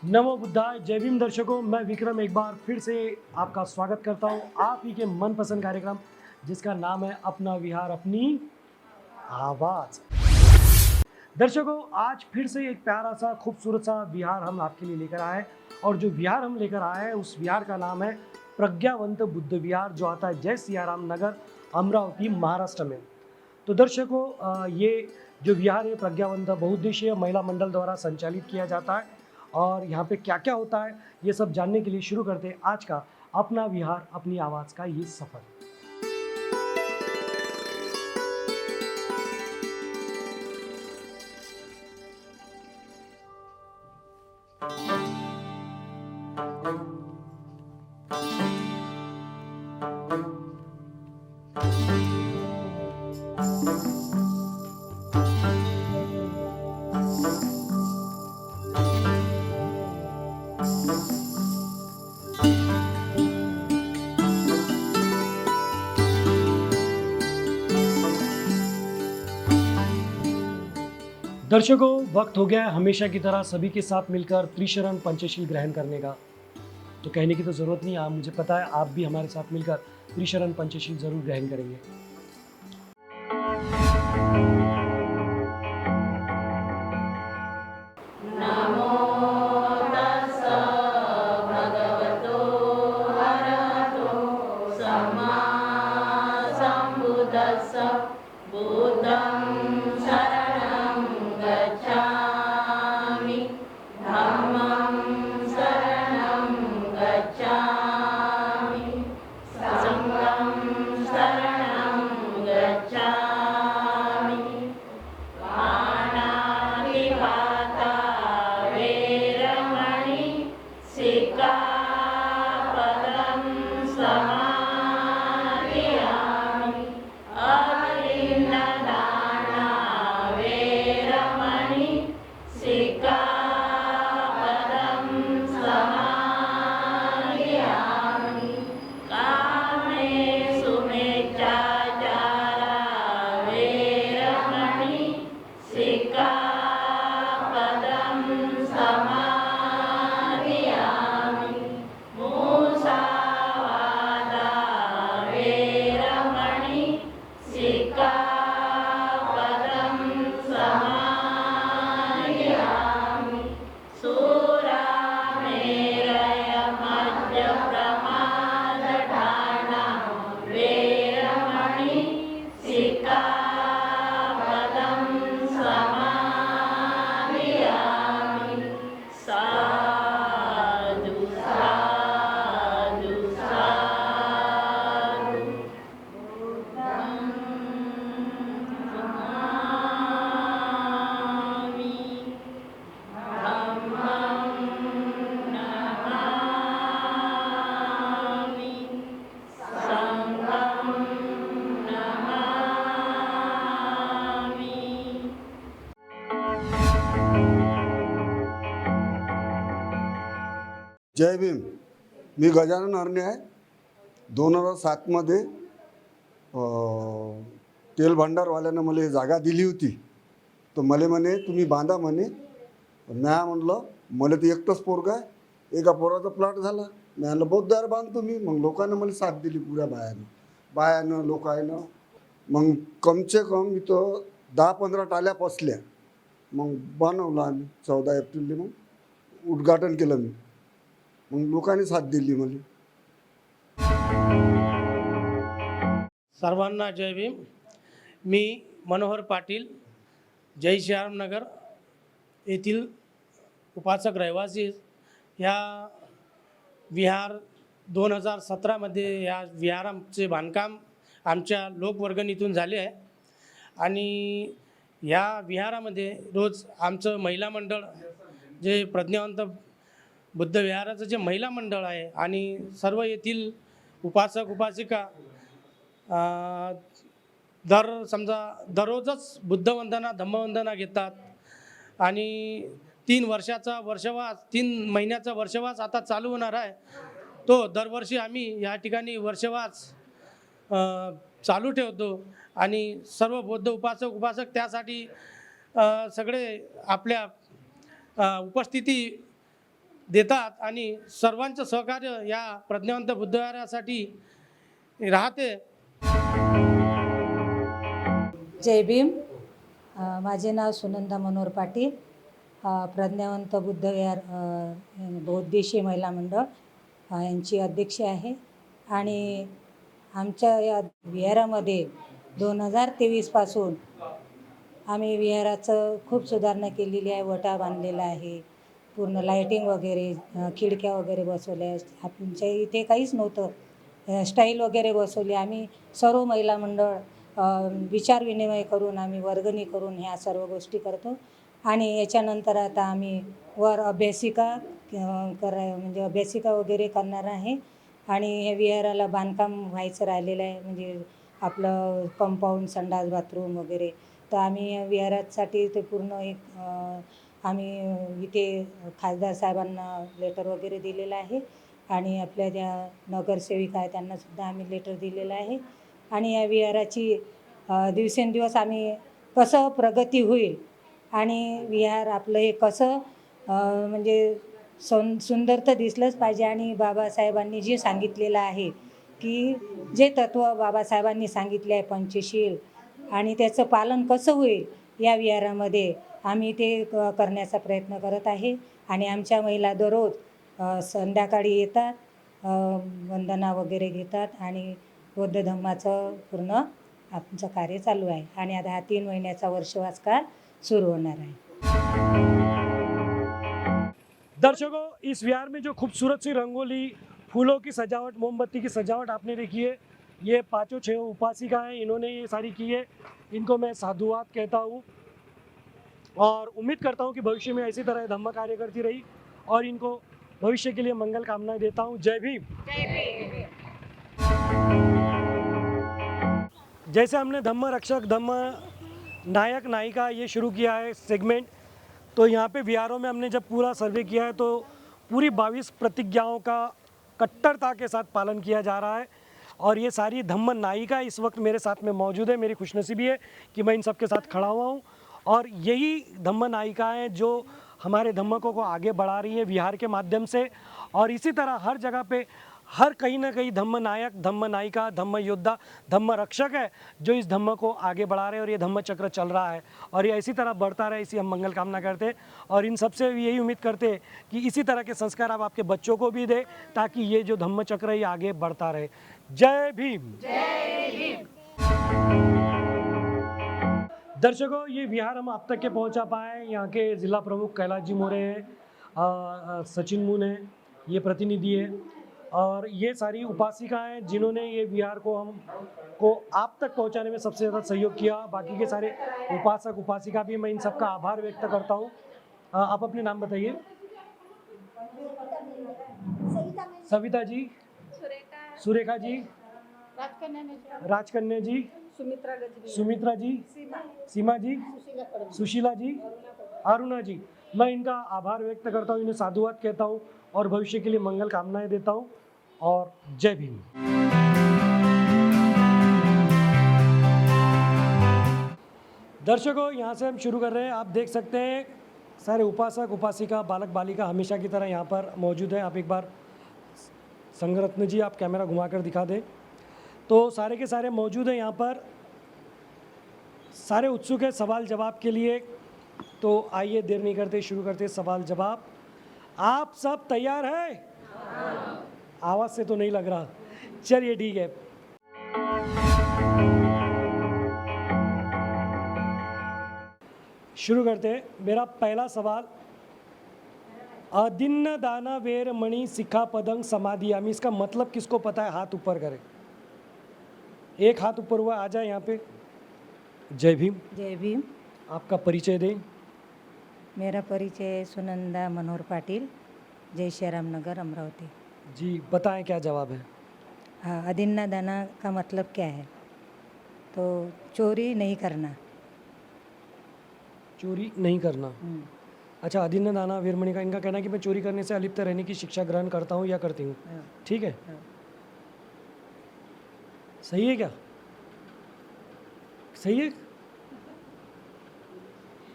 नमो बुद्धाय। जय भीम दर्शकों, मैं विक्रम एक बार फिर से आपका स्वागत करता हूं आप ही के मनपसंद कार्यक्रम जिसका नाम है अपना विहार अपनी आवाज़। दर्शकों, आज फिर से एक प्यारा सा खूबसूरत सा विहार हम आपके लिए लेकर आए हैं और जो विहार हम लेकर आए हैं उस विहार का नाम है प्रज्ञावंत बुद्ध विहार, जो आता है जय सियाराम नगर, अमरावती, महाराष्ट्र में। तो दर्शकों, ये जो विहार है प्रज्ञावंत बहुउद्देशीय महिला मंडल द्वारा संचालित किया जाता है और यहाँ पे क्या क्या होता है ये सब जानने के लिए शुरू करते हैं आज का अपना विहार अपनी आवाज़ का ये सफ़र। दर्शकों, वक्त हो गया है हमेशा की तरह सभी के साथ मिलकर त्रिशरण पंचशील ग्रहण करने का। तो कहने की तो ज़रूरत नहीं है, आप मुझे पता है आप भी हमारे साथ मिलकर त्रिशरण पंचशील जरूर ग्रहण करेंगे। जय भीम. मी गजानन हरणे आहे. 2007मध्ये तेल भांडारवाल्यानं मला जागा दिली होती. तर मला म्हणे तुम्ही बांधा म्हणे. म्या म्हणलं मला तर एकटंच पोरगा आहे, एका पोराचा प्लॉट झाला. मी म्हणलं बौद्धार बांधतो मी. मग लोकांना मला साथ दिली, पुऱ्या बायानं लोकांनं. मग कमचे कम इथं 10-15 टाल्या पसल्या. मग बनवलं आम्ही 14 एप्रिलला. मग उद्घाटन केलं मी. मग लोकांनी साथ दिली मला. सर्वांना जय भीम. मी मनोहर पाटील, जय श्रीराम नगर येथील उपासक रहिवासी. ह्या विहार 2017मध्ये या विहाराचे बांधकाम आमच्या लोकवर्गणीतून झाले आहे आणि या विहारामध्ये रोज आमचं महिला मंडळ, जे प्रज्ञावंत बुद्ध विहाराचं जे महिला मंडळ आहे आणि सर्व येथील उपासक उपासिका दररोजच बुद्धवंदना धम्मवंदना घेतात आणि 3 महिन्याचा वर्षवास आता चालू होणार आहे. तो दरवर्षी आम्ही या ठिकाणी वर्षवास चालू ठेवतो आणि सर्व बौद्ध उपासक त्यासाठी सगळे आपल्या उपस्थिती देतात आणि सर्वांचं सहकार्य या प्रज्ञावंत बुद्धविहारासाठी राहते. जय भीम. माझे नाव सुनंदा मनोहर पाटील. प्रज्ञावंत बुद्धविहार बहुउद्देशीय महिला मंडळ यांची अध्यक्ष आहे. आणि आमच्या या विहारामध्ये 2023पासून आम्ही विहाराचं खूप सुधारणा केलेली आहे. वटा बांधलेला आहे, पूर्ण लाईटिंग वगैरे, खिडक्या वगैरे बसवल्या. आमच्या इथे काहीच नव्हतं, स्टाईल वगैरे बसवली. आम्ही सर्व महिला मंडळ विचार विनिमय करून, आम्ही वर्गणी करून ह्या सर्व गोष्टी करतो. आणि याच्यानंतर आता आम्ही वर अभ्यासिका म्हणजे अभ्यासिका वगैरे करणार आहे. आणि हे विहाराला बांधकाम व्हायचं राहिलेलं आहे, म्हणजे आपलं कंपाऊंड, संडास, बाथरूम वगैरे. तर आम्ही या विहारासाठी ते पूर्ण एक आम्ही इथे खासदार साहेबांना लेटर वगैरे दिलेलं आहे. आणि आपल्या ज्या नगरसेविका आहे त्यांनासुद्धा आम्ही लेटर दिलेलं आहे. आणि या विहाराची दिवसेंदिवस आम्ही कसं प्रगती होईल आणि विहार आपलं हे कसं म्हणजे सुंदर तर दिसलंच पाहिजे. आणि बाबासाहेबांनी जे सांगितलेलं आहे की जे तत्त्व बाबासाहेबांनी सांगितले आहे पंचशील, आणि त्याचं पालन कसं होईल या विहारामध्ये आम्ही ते करण्याचा प्रयत्न करत आहे. आणि आमच्या महिला दररोज संध्याकाळी येतात, वंदना वगैरे घेतात आणि बौद्ध धम्माचं पूर्ण आमचं कार्य चालू आहे. आणि आता हा 3 महिन्याचा वर्षवास काळ सुरू होणार आहे. दर्शकों, इस विहार में जो खूबसूरत सी रंगोली, फूलों की सजावट, मोमबत्ती की सजावट आपने देखी है, ये 5-6 उपासिका हैं, इन्होंने ये सारी की है. इनको मैं साधुवाद कहता हूँ और उम्मीद करता हूँ कि भविष्य में इसी तरह धम्म कार्य करती रही और इनको भविष्य के लिए मंगल कामनाएं देता हूँ. जय भीम. जैसे हमने धम्म रक्षक, धम्म नायक, नायिका ये शुरू किया है सेगमेंट, तो यहाँ पे विहारों में हमने जब पूरा सर्वे किया है तो पूरी 22 प्रतिज्ञाओं का कट्टरता के साथ पालन किया जा रहा है. और ये सारी धम्म नायिका इस वक्त मेरे साथ में मौजूद है. मेरी खुशनसीबी है कि मैं इन सब के साथ खड़ा हुआ हूँ. और यही धम्म नायिकाएँ जो हमारे धम्मकों को आगे बढ़ा रही है विहार के माध्यम से. और इसी तरह हर जगह पे हर कहीं ना कहीं धम्म नायक, धम्म नायिका, धम्म योद्धा, धम्म रक्षक है जो इस धम्म को आगे बढ़ा रहे हैं. और ये धम्म चक्र चल रहा है और ये इसी तरह बढ़ता रहे, इसी हम मंगल कामना करते हैं. और इन सबसे भी यही उम्मीद करते हैं कि इसी तरह के संस्कार आप आपके बच्चों को भी दें ताकि ये जो धम्म चक्र ये आगे बढ़ता रहे. जय भीम. दर्शकों, ये विहार हम आप तक के पहुंचा पाए. यहाँ के जिला प्रमुख कैलाश जी मोरे हैं, सचिन मुन है, ये प्रतिनिधि है. और ये सारी उपासिकाएं जिन्होंने ये विहार को हमको आप तक पहुंचाने में सबसे ज़्यादा सहयोग किया. बाकी के सारे उपासक, उपासिका भी, मैं इन सबका आभार व्यक्त करता हूँ. आप अपने नाम बताइए. सविता जी, सुरेखा जी, राजकन्या जी, सुमित्रा जी, सीमा जी, सुशीला जी, अरुणा जी. मैं इनका आभार व्यक्त करता हूँ, इन्हें साधुवाद कहता हूँ और भविष्य के लिए मंगल कामनाएं देता हूँ. और जय भीम. दर्शकों, यहाँ से हम शुरू कर रहे हैं. आप देख सकते हैं सारे उपासक, उपासिका, बालक, बालिका हमेशा की तरह यहाँ पर मौजूद हैं. आप एक बार संगरत्न जी, आप कैमरा घुमाकर दिखा दें. तो सारे के सारे मौजूद हैं यहाँ पर. सारे उत्सुक है सवाल जवाब के लिए. तो आइए देर नहीं करते, शुरू करते सवाल जवाब. आप सब तैयार हैं? आवाज़ से तो नहीं लग रहा. चलिए ठीक है. शुरू करते हैं. मेरा पहला सवाल, अदिन्न दाना वेर मणि सिक्खा पदंग समाधियामी, इसका मतलब किसको पता है? हाथ ऊपर करें. एक हाथ ऊपर हुआ, आ जाए यहाँ पे. जय भीम. जय भीम. आपका परिचय दें. मेरा परिचय सुनंदा मनोहर पाटिल, जय श्री राम नगर, अमरावती. जी बताएं क्या जवाब है. हाँ, अदिन्ना दाना का मतलब क्या है? तो चोरी नहीं करना. चोरी नहीं करना. अच्छा, अदिन्न दाना वीरमणि का इनका कहना है कि मैं चोरी करने से अलिप्त रहने की शिक्षा ग्रहण करता हूँ या करती हूँ. हाँ. ठीक है. हाँ. सही है क्या? सही है.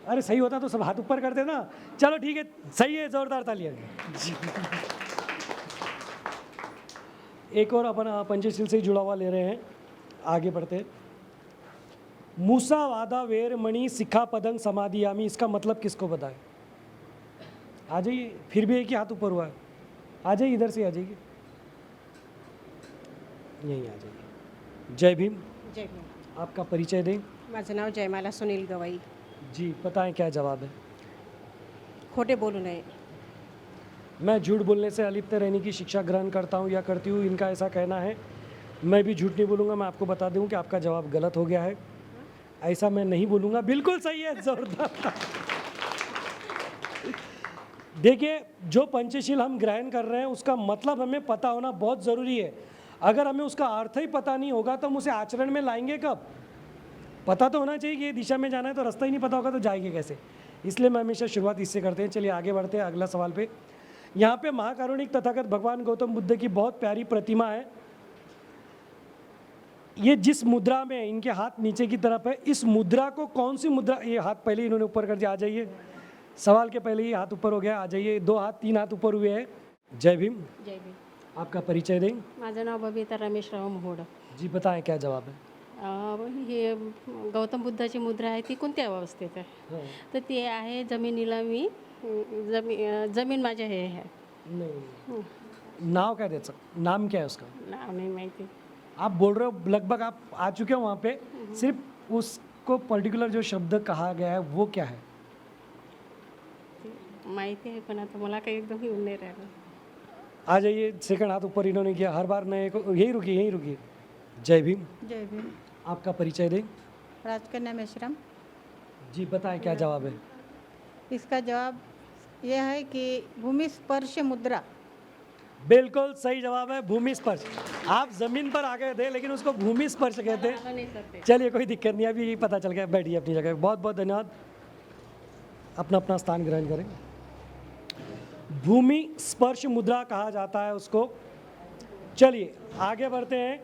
अरे सही होता तो सब हाथ ऊपर करते ना। चलो ठीक है, सही है, जोरदार तालियां जी। एक और अपन पंचशील से जुड़ा हुआ ले रहे हैं, आगे बढ़ते हैं। मूसा वादा वेर मणि सिक्खा पदंग समाधियामी, इसका मतलब किसको पता है? आ जाइए, फिर भी एक ही हाथ ऊपर हुआ है, आ जाइए, इधर से आ जाइए, यहीं आ जाइए। जय भीम। जय भीम। आपका परिचय दें। माझं नाव जयमाला सुनील गवाई। जी बताएं क्या जवाब है? खोटे बोलू नये। मैं झूठ बोलने से अलिप्त रहने की शिक्षा ग्रहण करता हूँ या करती हूँ, इनका ऐसा कहना है। मैं भी झूठ नहीं बोलूँगा। मैं आपको बता दूँ कि आपका जवाब गलत हो गया है। ऐसा मैं नहीं बोलूँगा। बिल्कुल सही है, जोरदार। देखिए, जो पंचशील हम ग्रहण कर रहे हैं उसका मतलब हमें पता होना बहुत ज़रूरी है। अगर हमें उसका अर्थ ही पता नहीं होगा तो हम उसे आचरण में लाएंगे कब? पता तो होना चाहिए कि ये दिशा में जाना है, तो रास्ता ही नहीं पता होगा तो जाएंगे कैसे? इसलिए मैं हमेशा शुरुआत इससे करते हैं। चलिए आगे बढ़ते हैं अगला सवाल पे। यहाँ पे महाकारुणिक तथागत भगवान गौतम बुद्ध की बहुत प्यारी प्रतिमा है। ये जिस मुद्रा में है, इनके हाथ नीचे की तरफ है, इस मुद्रा को कौन सी मुद्रा? ये हाथ पहले ही इन्होंने ऊपर कर दिया, आ जाइए। सवाल के पहले ही हाथ ऊपर हो गया, आ जाइए। 2 हाथ 3 हाथ ऊपर हुए हैं। जय भीम। जय भीम। आपका परिचय दें। माझं नाव बबिता रमेशराव मोहोड। जी बताएं क्या जवाब है? हे गौतम बुद्धाची मुद्रा आहे ती कोणत्या अवस्थेत आहे? तर ती आहे जमिनीला मी जमीन माझ्या हे आहे. नहीं, नाव क्या देता? नाम क्या है उसका? नाव नाही माहिती. आप बोल रहे हो, लगभग आप आ चुके हो वहाँ पे। सिर्फ उसको पर्टिकुलर जो शब्द कहा गया है वो क्या है? माहिती आहे पण आता मला काही एकदम येऊन नाही राहिलं. आ जाइए। सेकंड हाथ ऊपर इन्होंने किया। हर बार नए को, यहीं रुकिए, यहीं रुकिए। जय भीम। जय भीम। आपका परिचय दें। राजकन्या मेश्राम। जी बताएं क्या जवाब है? इसका जवाब यह है कि भूमि स्पर्श मुद्रा। बिल्कुल सही जवाब है, भूमि स्पर्श। आप जमीन पर आ गए थे लेकिन उसको भूमि स्पर्श कहते हैं। नाही सर ते. चलिए कोई दिक्कत नहीं, अभी पता चल गया। बैठिए अपनी जगह। बहुत बहुत धन्यवाद। अपना अपना स्थान ग्रहण करें। भूमि स्पर्श मुद्रा कहा जाता है उसको। चलिए आगे बढ़ते हैं।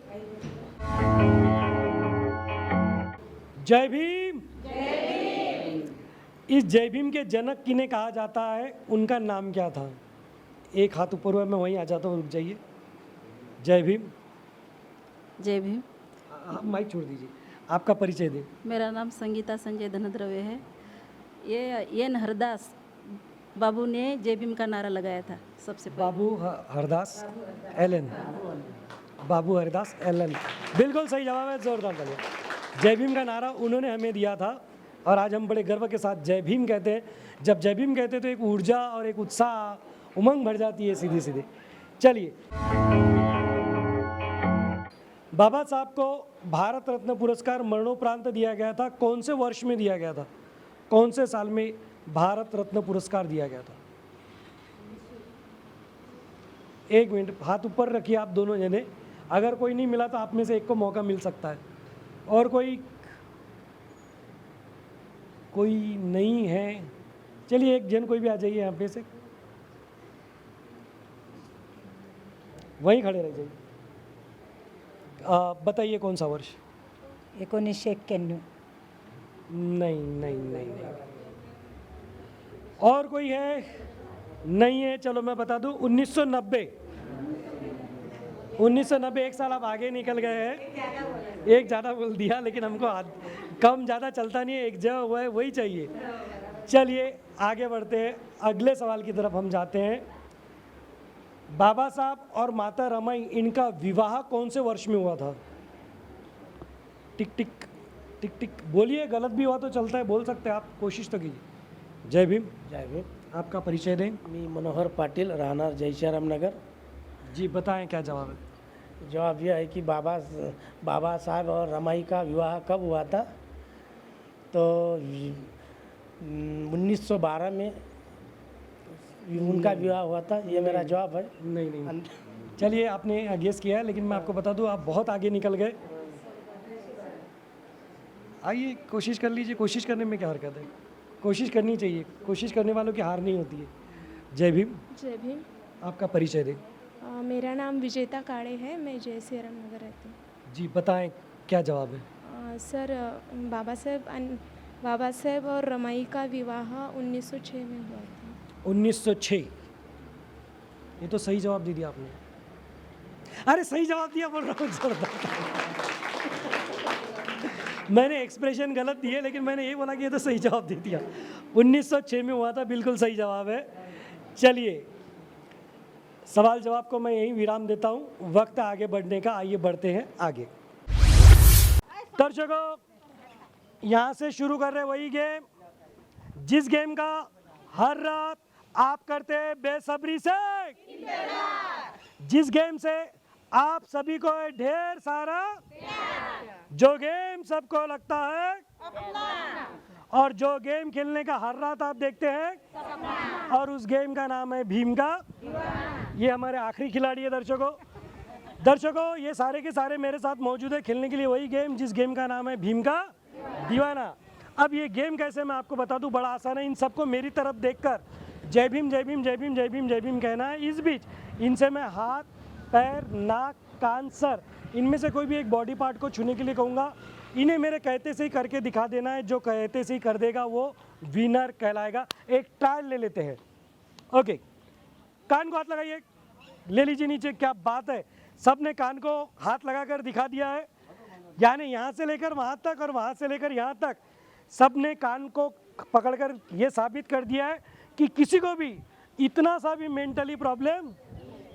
जय भीम। इस जय भीम के जनक किन्हें कहा जाता है, उनका नाम क्या था? एक हाथ ऊपर हुआ, मैं वहीं आ जाता हूँ, रुक जाइए। जय भीम। जय भीम। आप माइक छोड़ दीजिए। आपका परिचय दें। मेरा नाम संगीता संजय धनद्रव्य है। ये एन हरदास बाबू ने जय भीम का नारा लगाया था सबसे पहले। हरदास एलन। बाबू हरदास एलन, बिल्कुल सही जवाब है, जोरदार तालियां। जय भीम का नारा उन्होंने हमें दिया था और आज हम बड़े गर्व के साथ जय भीम कहते हैं। जब जय भीम कहते हैं तो एक ऊर्जा और एक उत्साह, उमंग भर जाती है सीधे सीधे। चलिए, बाबा साहब को भारत रत्न पुरस्कार मरणोपरांत दिया गया था। कौन से वर्ष में दिया गया था? कौन से साल में भारत रत्न पुरस्कार दिया गया था? एक मिनट, हाथ ऊपर रखिए आप दोनों जने। अगर कोई नहीं मिला तो आप में से एक को मौका मिल सकता है। और कोई नहीं है? चलिए एक जन कोई भी आ जाइए यहाँ पे से, वहीं खड़े रह जाइए। बताइए कौन सा वर्ष? 1991। नहीं नहीं नहीं नहीं। और कोई है? नहीं है। चलो मैं बता दूं, 1990। 1990, एक साल आप आगे निकल गए हैं। एक ज़्यादा बोल दिया, लेकिन हमको कम ज़्यादा चलता नहीं है, एक जगह हुआ है वही चाहिए। चलिए आगे बढ़ते हैं, अगले सवाल की तरफ हम जाते हैं। बाबा साहब और माता रमाई, इनका विवाह कौन से वर्ष में हुआ था? टिक टिक टिक टिक, बोलिए। गलत भी हुआ तो चलता है, बोल सकते हैं आप, कोशिश तो कीजिए। जय भीम। जय भीम. आपका परिचय दें। मी मनोहर पाटील, राहणार जयश्रीराम नगर. जी बताएं क्या जवाब है? जवाब यह है कि बाबा साहब और रमाई का विवाह कब हुआ था? तो 1912 में उनका विवाह हुआ था। ये मेरा जवाब है। नहीं नहीं, चलिए आपने गेस किया है, लेकिन मैं आपको बता दूं आप बहुत आगे निकल गए। आइए कोशिश कर लीजिए, कोशिश करने में क्या हरकत है, कोशिश करनी चाहिए, कोशिश करने वालों की हार नहीं होती है। जय भीम। जय भीम। आपका परिचय दें। मेरा नाम विजेता काड़े है, मैं जयश्रीराम नगर रहती हूँ। जी बताएं क्या जवाब है? सर, बाबा साहेब बाबा साहेब और रमाई का विवाह 1906 में हुआ था। 1906। ये तो सही जवाब दे दिया आपने। अरे सही जवाब दिया बोल रहा हूँ जोरदार। मैंने एक्सप्रेशन गलत दिए, लेकिन मैंने ये बोला कि ये तो सही जवाब दे दिया। 1906 में हुआ था, बिल्कुल सही जवाब है। चलिए, सवाल जवाब को मैं यहीं विराम देता हूँ, वक्त है आगे बढ़ने का। आइए बढ़ते हैं आगे। दर्शकों, यहाँ से शुरू कर रहे वही गेम जिस गेम का हर रात आप करते हैं बेसब्री से, जिस गेम से आप सभी को है ढेर सारा, जो गेम सबको लगता है और जो गेम खेलने का हर रात आप देखते हैं, और उस गेम का नाम है भीम का। ये हमारे आखिरी खिलाड़ी है दर्शकों, ये सारे के सारे मेरे साथ मौजूद है खेलने के लिए वही गेम जिस गेम का नाम है भीम का दीवाना। अब ये गेम कैसे मैं आपको बता दूं, बड़ा आसान है। इन सबको मेरी तरफ देखकर जय भीम जय भीम जय भीम जय भीम जय भीम कहना है। इस बीच इनसे मैं हाथ, पैर, नाक, कान, सर, इनमें से कोई भी एक बॉडी पार्ट को छूने के लिए कहूँगा। इन्हें मेरे कहते से ही करके दिखा देना है। जो कहते से ही कर देगा वो विनर कहलाएगा। एक ट्रायल ले लेते हैं। ओके, कान को हाथ लगाइए, ले लीजिए नीचे। क्या बात है, सबने कान को हाथ लगाकर दिखा दिया है। यानी यहाँ से लेकर वहाँ तक और वहाँ से लेकर यहाँ तक सबने कान को पकड़कर ये साबित कर दिया है कि किसी को भी इतना सा भी मेंटली प्रॉब्लम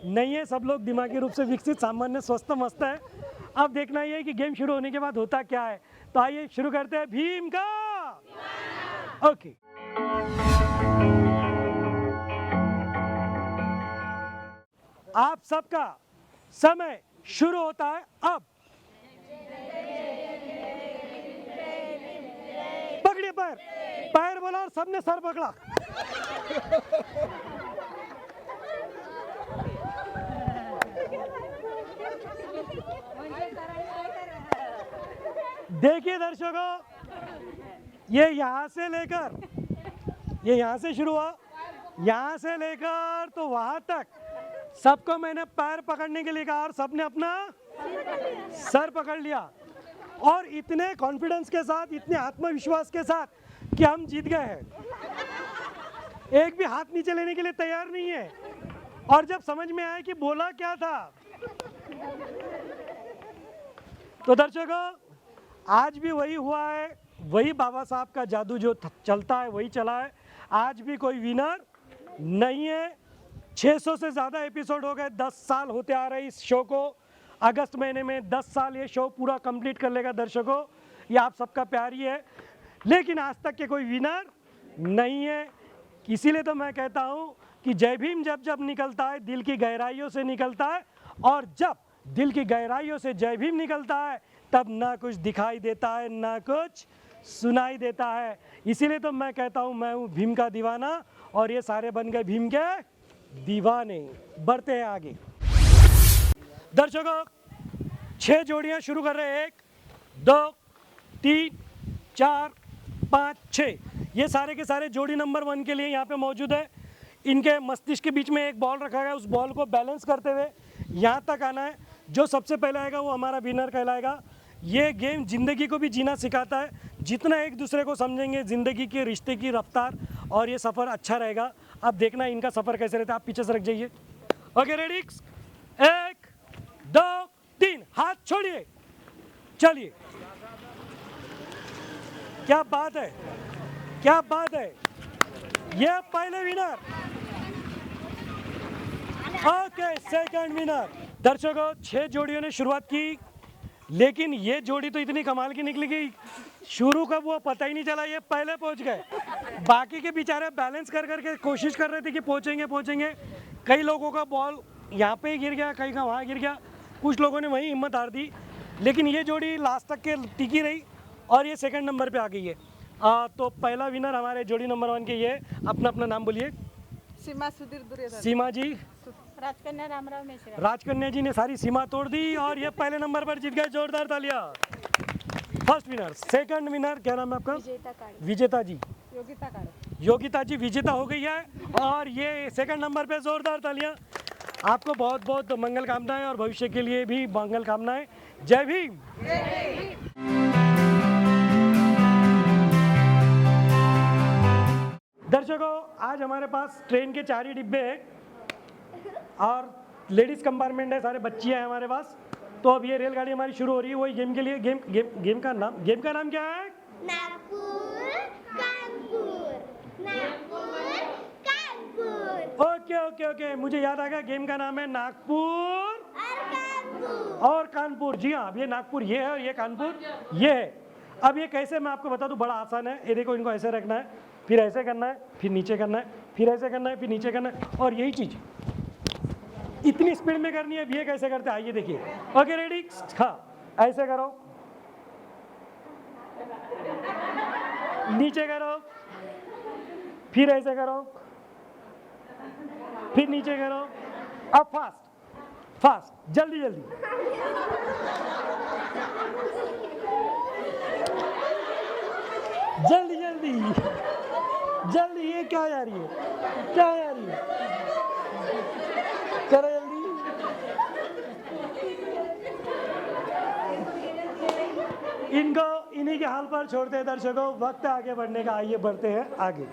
नहीं है। सब लोग दिमागी रूप से विकसित, सामान्य, स्वस्थ, मस्त है। अब देखना ये है कि गेम शुरू होने के बाद होता क्या है। तो आइए शुरू करते हैं भीम का। ओके, आप सबका समय शुरू होता है अब। पकड़िए पैर, पैर बोला और सबने सर पकड़ा। देखिए दर्शकों, ये यहाँ से लेकर, ये यहाँ से शुरू हुआ, यहाँ से लेकर तो वहाँ तक सबको मैंने पैर पकड़ने के लिए कहा और सबने अपना सर पकड़ लिया। और इतने कॉन्फिडेंस के साथ, इतने आत्मविश्वास के साथ कि हम जीत गए हैं। एक भी हाथ नीचे लेने के लिए तैयार नहीं है। और जब समझ में आया कि बोला क्या था, तो दर्शकों आज भी वही हुआ है, वही बाबा साहब का जादू जो चलता है वही चला है। आज भी कोई विनर नहीं है। 600 से ज़्यादा एपिसोड हो गए, 10 साल होते आ रहे इस शो को। अगस्त महीने में 10 साल ये शो पूरा कंप्लीट कर लेगा। दर्शकों, ये आप सबका प्यार ही है, लेकिन आज तक के कोई विनर नहीं है। इसीलिए तो मैं कहता हूँ कि जय भीम जब जब निकलता है दिल की गहराइयों से निकलता है, और जब दिल की गहराइयों से जय भीम निकलता है तब ना कुछ दिखाई देता है ना कुछ सुनाई देता है। इसीलिए तो मैं कहता हूँ मैं हूँ भीम का दीवाना, और ये सारे बन गए भीम के दीवाने। बढ़ते हैं आगे। दर्शकों, 6 जोड़ियां शुरू कर रहे हैं। 1 2 3 4 5 6। ये सारे के सारे जोड़ी नंबर 1 के लिए यहाँ पे मौजूद है। इनके मस्तिष्क के बीच में एक बॉल रखा गया है। उस बॉल को बैलेंस करते हुए यहाँ तक आना है। जो सबसे पहले आएगा वो हमारा विनर कहलाएगा। ये गेम ज़िंदगी को भी जीना सिखाता है। जितना एक दूसरे को समझेंगे, ज़िंदगी के रिश्ते की रफ्तार और ये सफ़र अच्छा रहेगा। अब देखना इनका सफ़र कैसे रहता है। आप पीछे से रख जाइए। Okay, ready? 1 2 3, हाथ छोड़िए। चलिए, क्या बात है, क्या बात है। ये पहले विनर। Okay, second winner. दर्शकों, 6 जोड़ियों ने शुरुआत की, लेकिन ये जोड़ी तो इतनी कमाल की निकली कि शुरू कब हुआ पता ही नहीं चला। ये पहले पहुंच गए। बाकी के बेचारे बैलेंस कर करके कोशिश कर रहे थे कि पहुंचेंगे। कई लोगों का बॉल यहाँ पे गिर गया, कहीं का वहाँ गिर गया। कुछ लोगों ने वहीं हिम्मत हार दी, लेकिन ये जोड़ी लास्ट तक के टिकी रही और ये सेकंड नंबर पे आ गई है। तो पहला विनर हमारे जोड़ी नंबर 1 के ये। अपना अपना नाम बोलिए। सीमा सुधीर दुर्योधन। सीमा जी। राजकन्या रामराव मेश्राम। राजकन्या जी ने सारी सीमा तोड़ दी और ये पहले नंबर पर जीत गए। जोरदार तालियां। First winner. सेकंड विनर क्या नाम है आपका? विजेता जी। योगिता जी विजेता हो गई है और ये सेकंड नंबर पे। जोरदार तालियां। आपको बहुत बहुत मंगल कामनाएं और भविष्य के लिए भी मंगल कामनाएं। जय भीम। दर्शकों, आज हमारे पास ट्रेन के 4 ही डिब्बे हैं और लेडीज़ कंपार्टमेंट है, सारे बच्चियाँ हैं हमारे पास। तो अब ये रेलगाड़ी हमारी शुरू हो रही है। वही गेम के लिए गेम का नाम क्या है? नागपुर कानपुर, नागपुर कानपुर। ओके, मुझे याद आ गया। गेम का नाम है नागपुर और कानपुर। और कानपुर। जी हाँ, अब ये नागपुर ये है और ये कानपुर ये है। अब ये कैसे, मैं आपको बता दूं, बड़ा आसान है। ये देखो, इनको ऐसे रखना है, फिर ऐसे करना है, फिर नीचे करना है, फिर ऐसे करना है, फिर नीचे करना है, और यही चीज़ इतनी स्पीड में करनी है। अब ये कैसे करते हैं, आइए देखिए। Okay, ready? हाँ, ऐसे करो, नीचे करो, फिर ऐसे करो, फिर नीचे करो। अब फास्ट, जल्दी जल्दी। ये क्या जा रही है? करो जल्दी। इनको इन्हीं के हाल पर छोड़ते हैं दर्शकों। वक्त आगे बढ़ने का, आइए बढ़ते हैं आगे।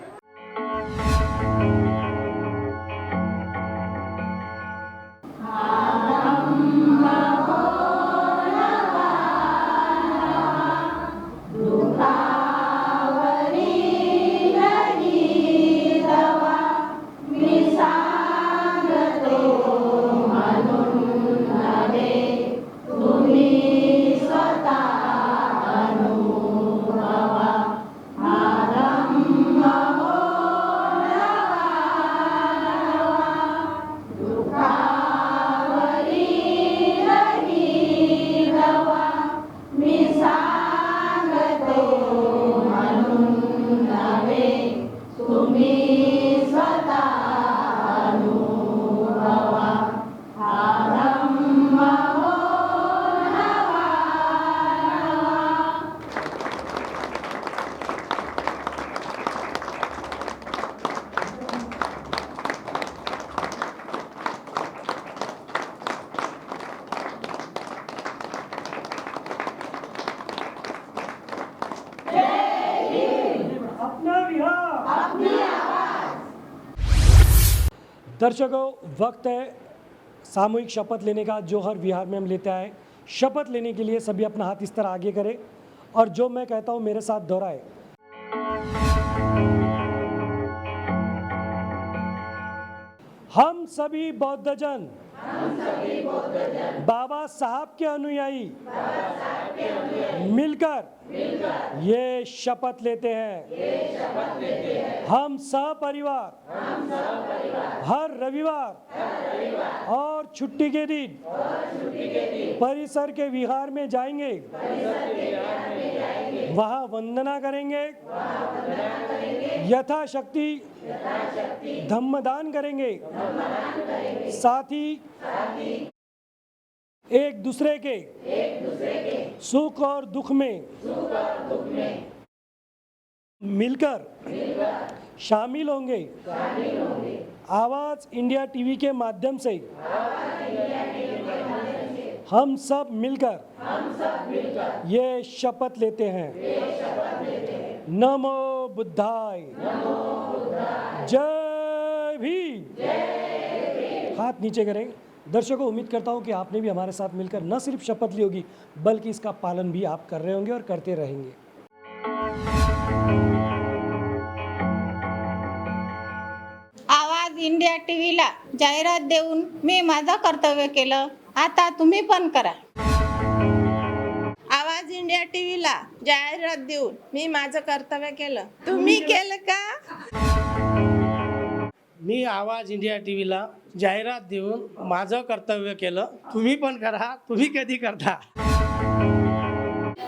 दर्शकों, वक्त है सामूहिक शपथ लेने का, जो हर विहार में हम लेते आए। शपथ लेने के लिए सभी अपना हाथ इस तरह आगे करें और जो मैं कहता हूं मेरे साथ दोहराए। हम सभी बौद्धजन बाबा साहब के अनुयायी मिलकर ये शपथ लेते हैं। हम सपरिवार हर रविवार और छुट्टी के दिन परिसर के विहार में जाएंगे, वहाँ वंदना करेंगे, यथाशक्ति धम्मदान करेंगे, साथ ही एक दूसरे के सुख और दुख में मिलकर शामिल होंगे। आवाज इंडिया टीवी के माध्यम से हम सब मिलकर ये शपथ लेते हैं। नमो बुद्धाय। जय भीम। हाथ नीचे करें। दर्शकों, उम्मीद करता हूं कि आपने भी हमारे साथ मिलकर न सिर्फ शपथ ली होगी, बल्कि इसका पालन भी आप कर रहे होंगे और करते रहेंगे। आवाज इंडिया टीव्हीला जाहिरात देऊन मी माझं कर्तव्य केलं, आता तुम्ही पण करा. आवाज इंडिया टीव्हीला जाहिरात देऊन मी माझं कर्तव्य केलं, तुम्ही केलं का? मी आवाज इंडिया टीव्हीला जाहिरात देऊन माझं कर्तव्य केलं, तुम्ही पण करा. तुम्ही कधी करता?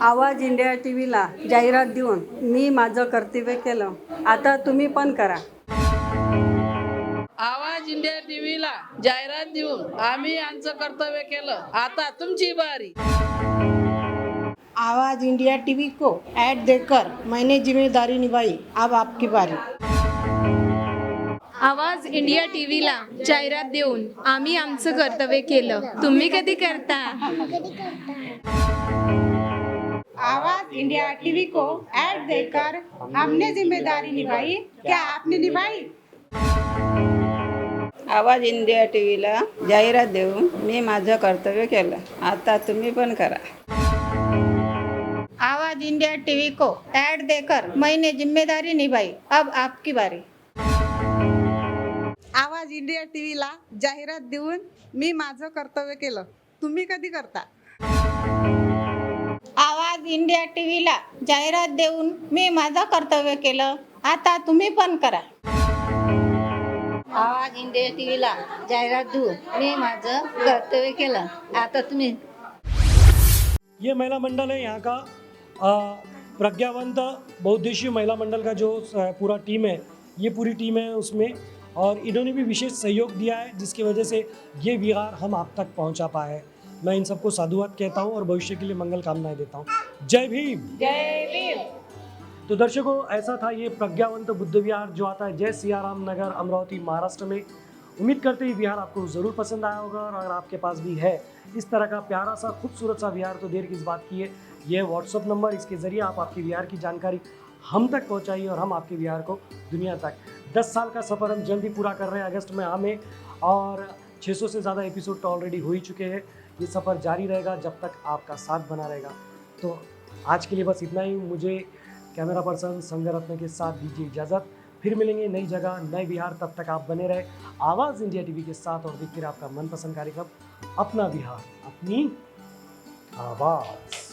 आवाज इंडिया टीव्हीला जाहिरात देऊन मी माझं कर्तव्य केलं, आता तुम्ही पण करा. आवाज इंडिया टीव्हीला जाहिरात देऊन आम्ही आमचं कर्तव्य केलं, आता तुमची बारी. आवाज इंडिया टीवी को ऐड देकर मैंने जिम्मेदारी निभाई, अब आपकी बारी. आवाज इंडिया टीव्हीला जाहिरात देऊन आम्ही आमचं कर्तव्य केलं, तुम्ही कधी करता? आवाज इंडिया टीवी को ऐड देकर हमने जिम्मेदारी निभाई। क्या आपने निभाई? आवाज इंडिया टीव्हीला जाहिरात देऊन मी माझं कर्तव्य केलं. आता तुम्ही पण करा. आवाज इंडिया टीवी को ऐड देकर मैंने जिम्मेदारी निभाई. अब आपकी बारी. आवाज इंडिया टीव्हीला जाहिरात देऊन मी माझं कर्तव्य केलं. तुम्ही कधी करता? आवाज इंडिया टीव्हीला जाहिरात देऊन मी माझं कर्तव्य केलं. आता तुम्ही पण करा. आवाज इंडिया टीव्हीला जाहिरात देऊन मी माझं कर्तव्य केलं. आता तुम्ही. ये महिला मंडल है यहाँ का प्रज्ञावंत बहुउद्देशीय महिला मंडल का जो पूरा टीम है, ये पूरी टीम है उसमें, और इन्होंने भी विशेष सहयोग दिया है जिसकी वजह से ये विहार हम आप तक पहुंचा पाए हैं। मैं इन सबको साधुवाद कहता हूं और भविष्य के लिए मंगल कामनाएं देता हूं। जय भीम। जय भीम. तो दर्शकों, ऐसा था ये प्रज्ञावंत बुद्ध विहार जो आता है जय सियाराम नगर, अमरावती, महाराष्ट्र में। उम्मीद करते हैं विहार आपको ज़रूर पसंद आया होगा, और अगर आपके पास भी है इस तरह का प्यारा सा खूबसूरत सा विहार तो देर किस बात की है। यह व्हाट्सअप नंबर, इसके ज़रिए आप आपके विहार की जानकारी हम तक पहुंचाइए और हम आपके विहार को दुनिया तक। 10 साल का सफ़र हम जल्दी पूरा कर रहे हैं अगस्त में हमें, और 600 से ज़्यादा एपिसोड तो ऑलरेडी हो ही चुके हैं। ये सफ़र जारी रहेगा जब तक आपका साथ बना रहेगा। तो आज के लिए बस इतना ही। मुझे कैमरा पर्सन संगरत्न के साथ दीजिए इजाज़त। फिर मिलेंगे नई जगह, नए विहार। तब तक आप बने रहे आवाज़ इंडिया टीवी के साथ और देखते रहे आपका मनपसंद कार्यक्रम अपना विहार अपनी आवाज़।